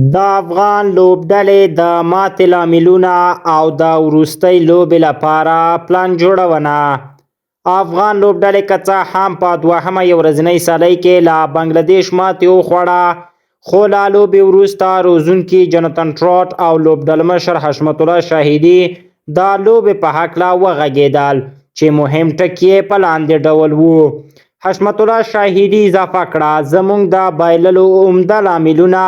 د افغان لوبډلې د ماتې لاملونه او د وروستۍ لوبې لپاره پلان جوړونه. افغان لوبډلې که څه هم په دوهمه ورځنۍ سیالۍ کې له بنګلادیش ماتې وخوړه، خو له لوبې وروسته روزونکي جوناتان ټراوټ او لوبډلمشر حشمت الله شاهدي د لوبې په هکله وغږېدل چې مهم ټکي یې په لاندې ډول وو. حشمت الله شاهدي اضافه کړه: زموږ د بایللو عمده لاملونه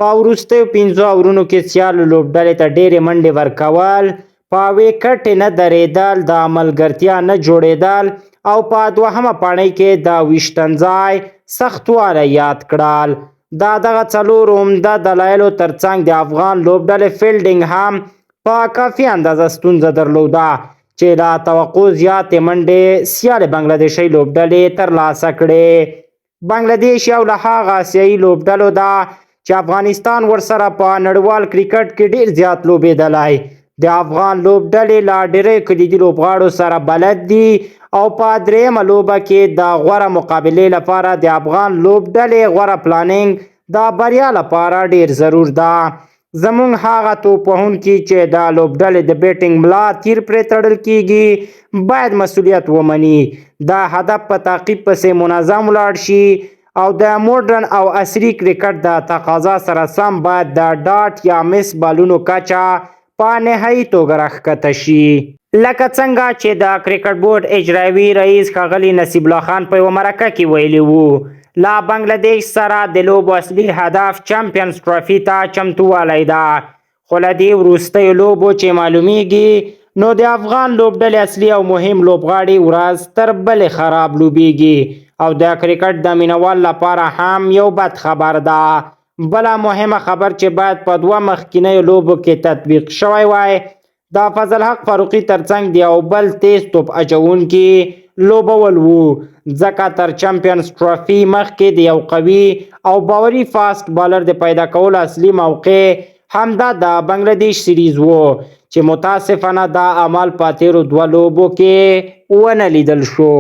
په وروستیو 5 اورونو کې سیالو لوبډلې ته ډېرې منډې ورکول، په ویکټ نه درېدل، د ملګرتیا نه جوړېدل او په دوهمه پاڼۍ کې د ویشتنځای سختوالی یاد کړل. د دغه څلورو عمده دلایلو ترڅنګ د افغان لوبډلې فیلډینګ هم په کافي اندازه ستونزه درلوده چې له توقع زیاتې منډې سیالې بنګلادیشي لوبډلې ترلاسه کړې. بنګلادیش یو له هغه آسیایي لوبډلو ده چې افغانستان ورسره په نړیوال کرکټ کې ډېر زیات لوبېدلی. د افغان لوبډلې له ډېرو کلیدي لوبغاړو سره بلد دي او په درېیمه لوبه کې د غوره مقابلې لپاره د افغان لوبډلې غوره پلانینګ د بریا لپاره ډېر ضرور ده. زموږ هغه توپ وهونکي چې د لوبډلې د بیټینګ ملا تیر پرې تړل کیږي باید مسؤلیت ومني، د هدف په تعقیب پسې منظم ولاړ شي او د موډرن او عصري کرکټ د تقاضا سره سم باید د ډاټ یا مس بالونو کچه په نهایي توګه راښکته شي. لکه څنګه چې د کرکټ بورډ اجرایوي رئیس ښاغلي نصیب الله خان په یوه مرکه کې ویلي وو، له بنګلادیش سره د لوبو اصلي هدف چمپیونز ټرافي ته چمتووالی ده. خو له دې وروستیو لوبو چې معلومیږي نو د افغان لوبډلې اصلي او مهم لوبغاړي ورځ تر بلې خراب لوبیږي او د کرکټ د مینوال لپاره هم یو بد خبر ده. بله مهمه خبر چې باید په دوه مخکینیو لوبو کې تطبیق شوی وای، د فضل حق فاروقي ترڅنګ د یو بل تیز توپ اچوونکي لوبول وو، ځکه تر چمپیونز ټرافي مخکې د یو قوي او باوري فاسټ بالر د پیدا کولو اصلي موقع همدا د بنګلادیش سیریز وو چې متاسفانه دا عمل په تیرو 2 لوبو کې ونه لیدل شو.